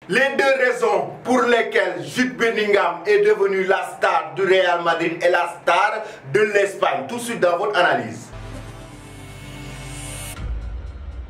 Les deux raisons pour lesquelles Jude Bellingham est devenu la star du Real Madrid et la star de l'Espagne. Tout de suite dans votre analyse.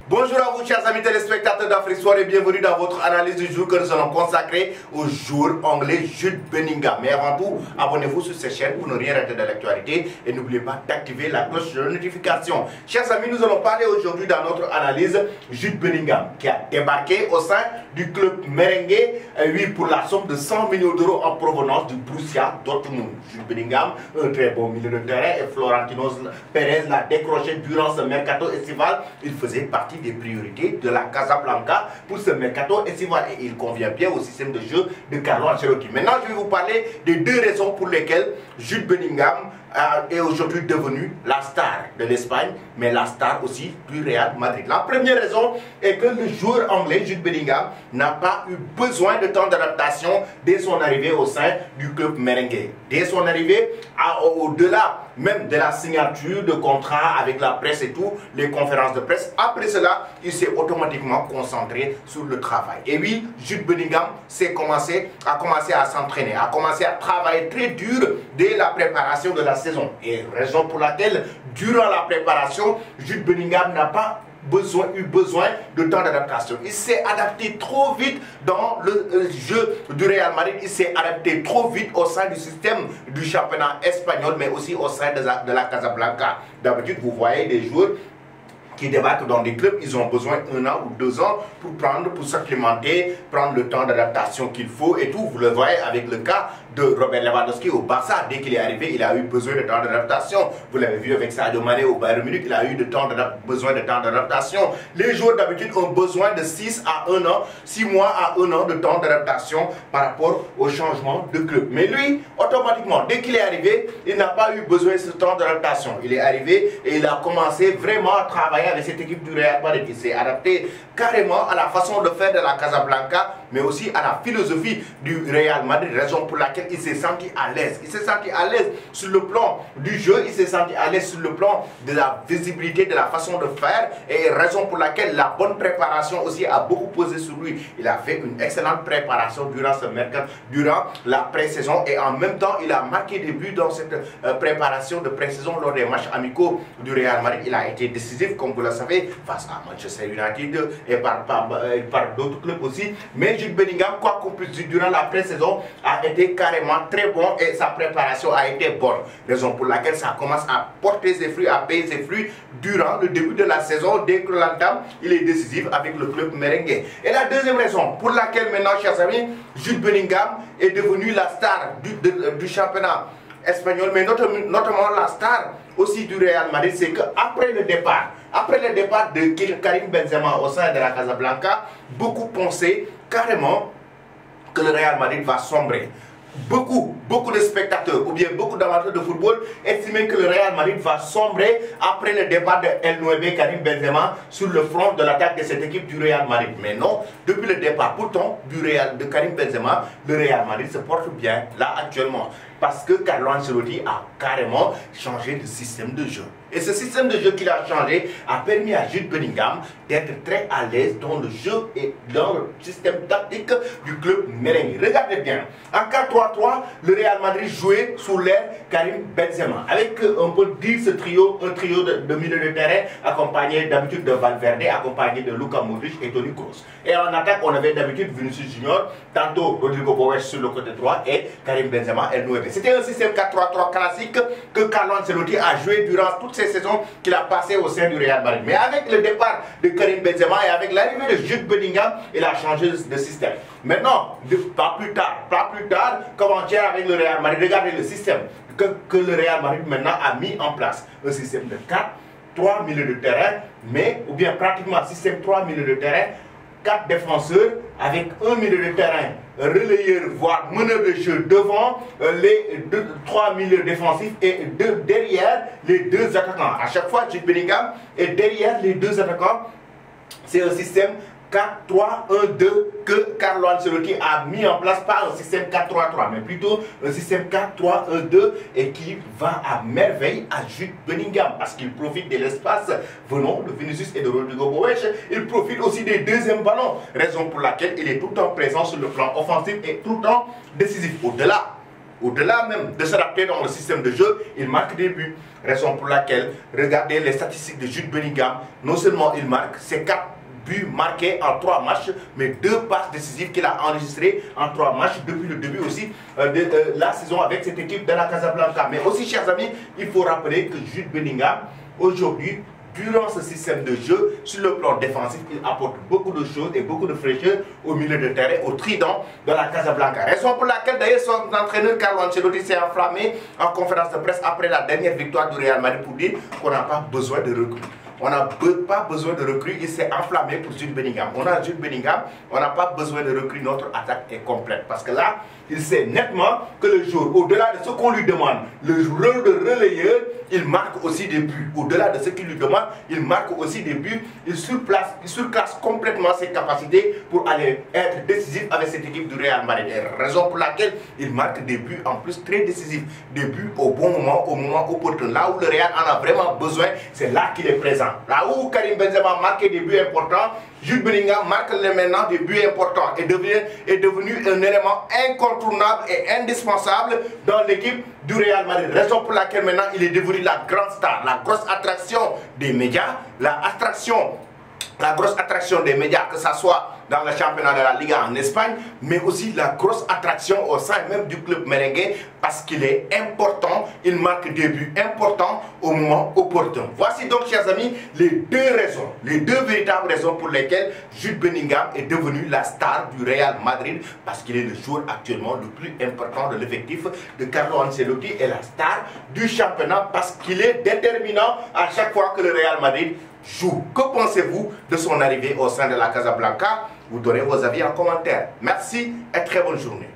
Bonjour à vous chers amis téléspectateurs d'Afrique Soir et bienvenue dans votre analyse du jour que nous allons consacrer au joueur anglais Jude Bellingham. Mais avant tout, abonnez-vous sur cette chaîne pour ne rien rater de l'actualité et n'oubliez pas d'activer la cloche de notification. Chers amis, nous allons parler aujourd'hui dans notre analyse Jude Bellingham qui a débarqué au sein du club merengue, oui, pour la somme de 100 millions d'euros en provenance du Borussia Dortmund. Jude Bellingham, un très bon milieu de terrain et Florentino Pérez l'a décroché durant ce mercato estival. Il faisait partie des priorités de la Casablanca pour ce mercato estival et il convient bien au système de jeu de Carlo Ancelotti. Maintenant, je vais vous parler des deux raisons pour lesquelles Jude Bellingham est aujourd'hui devenu la star de l'Espagne, mais la star aussi du Real Madrid. La première raison est que le joueur anglais Jude Bellingham n'a pas eu besoin de temps d'adaptation dès son arrivée au sein du club merengue. Dès son arrivée, au-delà même de la signature de contrat avec la presse et tout, les conférences de presse, après cela, il s'est automatiquement concentré sur le travail. Et oui, Jude Bellingham a commencé à s'entraîner, a commencé à travailler très dur dès la préparation de la saison. Et raison pour laquelle, durant la préparation, Jude Bellingham n'a pas eu besoin de temps d'adaptation. Il s'est adapté trop vite dans le jeu du Real Madrid. Il s'est adapté trop vite au sein du système du championnat espagnol, mais aussi au sein de la Casablanca. D'habitude, vous voyez des joueurs qui débarquent dans des clubs, ils ont besoin d'1 an ou 2 ans pour s'implémenter, prendre le temps d'adaptation qu'il faut et tout. Vous le voyez avec le cas de Robert Lewandowski au Barça. Dès qu'il est arrivé, il a eu besoin de temps d'adaptation. Vous l'avez vu avec Sadio Mané au Bayern Munich, il a eu besoin de temps d'adaptation. Les joueurs d'habitude ont besoin de 6 mois à 1 an de temps d'adaptation par rapport au changement de club. Mais lui, automatiquement, dès qu'il est arrivé, il n'a pas eu besoin de ce temps d'adaptation. Il est arrivé et il a commencé vraiment à travailler avec cette équipe du Real Madrid. Il s'est adapté carrément à la façon de faire de la Casablanca, mais aussi à la philosophie du Real Madrid, raison pour laquelle il s'est senti à l'aise. Il s'est senti à l'aise sur le plan du jeu, il s'est senti à l'aise sur le plan de la visibilité, de la façon de faire, et raison pour laquelle la bonne préparation aussi a beaucoup posé sur lui. Il a fait une excellente préparation durant ce mercato, durant la pré-saison, et en même temps, il a marqué des buts dans cette préparation de pré-saison lors des matchs amicaux du Real Madrid. Il a été décisif, comme vous le savez, face à Manchester United et par d'autres clubs aussi. Mais Jude Bellingham, quoi qu'on puisse dire, durant la pré-saison, a été carrément très bon et sa préparation a été bonne. Raison pour laquelle ça commence à porter ses fruits, à payer ses fruits durant le début de la saison. Dès que l'entame, il est décisif avec le club merengue. Et la deuxième raison pour laquelle maintenant, chers amis, Jude Bellingham est devenu la star du championnat espagnol, mais notamment la star aussi du Real Madrid, c'est qu'après le départ de Karim Benzema au sein de la Casablanca, beaucoup pensaient carrément que le Real Madrid va sombrer. Beaucoup de spectateurs ou bien beaucoup d'amateurs de football estimaient que le Real Madrid va sombrer après le départ de El Nueve Karim Benzema sur le front de l'attaque de cette équipe du Real Madrid. Mais non, depuis le départ pourtant de Karim Benzema, le Real Madrid se porte bien là actuellement. Parce que Carlo Ancelotti a carrément changé de système de jeu. Et ce système de jeu qu'il a changé a permis à Jude Bellingham d'être très à l'aise dans le jeu et dans le système tactique du club merengue. Regardez bien, en 4-3-3, le Real Madrid jouait sous l'air Karim Benzema. Avec, on peut dire, un trio de milieu de terrain accompagné d'habitude de Valverde, accompagné de Luka Modric et Toni Kroos. Et en attaque, on avait d'habitude Vinicius Junior, tantôt Rodrigo Boes sur le côté droit et Karim Benzema El Nueve. C'était un système 4-3-3 classique que Carlo Ancelotti a joué durant toutes ces saisons qu'il a passées au sein du Real Madrid. Mais avec le départ de Karim Benzema et avec l'arrivée de Jude Bellingham, il a changé de système. Maintenant, pas plus tard qu'avant-hier avec le Real Madrid, regardez le système que le Real Madrid maintenant a mis en place. Un système de 3 milieux de terrain, ou bien pratiquement système 3 milieux de terrain, 4 défenseurs avec un milieu de terrain relayeur, voire meneur de jeu devant les 3 milieux défensifs et derrière les 2 attaquants. À chaque fois, Jude Bellingham est derrière les 2 attaquants. C'est un système 4-3-1-2 que Carlo Ancelotti a mis en place, pas un système 4-3-3, mais plutôt un système 4-3-1-2 et qui va à merveille à Jude Bellingham parce qu'il profite de l'espace venant de Vinicius et de Rodrigo Goes. Il profite aussi des deuxièmes ballons, raison pour laquelle il est tout le temps présent sur le plan offensif et tout le temps décisif. Au-delà même de s'adapter dans le système de jeu, il marque des buts. Raison pour laquelle, regardez les statistiques de Jude Bellingham, non seulement il marque, c'est 4 buts marqués en 3 matchs, mais 2 passes décisives qu'il a enregistrées en 3 matchs depuis le début aussi de la saison avec cette équipe de la Casablanca. Mais aussi, chers amis, il faut rappeler que Jude Bellingham, aujourd'hui, durant ce système de jeu, sur le plan défensif, il apporte beaucoup de choses et beaucoup de fraîcheur au milieu de terrain, au trident de la Casablanca. Raison pour laquelle d'ailleurs son entraîneur Carlo Ancelotti s'est enflammé en conférence de presse après la dernière victoire du Real Madrid pour dire qu'on n'a pas besoin de recrues. On n'a pas besoin de recrues, il s'est enflammé pour Jude Bellingham. On a Jude Bellingham, on n'a pas besoin de recrues, notre attaque est complète. Parce que là, il sait nettement que le jour, au-delà de ce qu'on lui demande, le rôle de relayeur, il marque aussi des buts. Au-delà de ce qu'il lui demande, il marque aussi des buts. Il surclasse complètement ses capacités pour aller être décisif avec cette équipe du Real Madrid. Et raison pour laquelle il marque des buts en plus très décisifs. Des buts au bon moment, au moment opportun. Là où le Real en a vraiment besoin, c'est là qu'il est présent. Là où Karim Benzema marque des buts importants, Jude Bellingham marque maintenant des buts importants et est devenu un élément incontournable et indispensable dans l'équipe du Real Madrid. Raison pour laquelle maintenant il est devenu la grande star, la grosse attraction des médias, la grosse attraction des médias, que ce soit dans le championnat de la Liga en Espagne, mais aussi la grosse attraction au sein même du club merengue parce qu'il est important, il marque des buts importants au moment opportun. Voici donc, chers amis, les deux véritables raisons pour lesquelles Jude Bellingham est devenu la star du Real Madrid parce qu'il est le joueur actuellement le plus important de l'effectif de Carlo Ancelotti et la star du championnat parce qu'il est déterminant à chaque fois que le Real Madrid joue. Que pensez-vous de son arrivée au sein de la Casablanca? Vous donnez vos avis en commentaire. Merci et très bonne journée.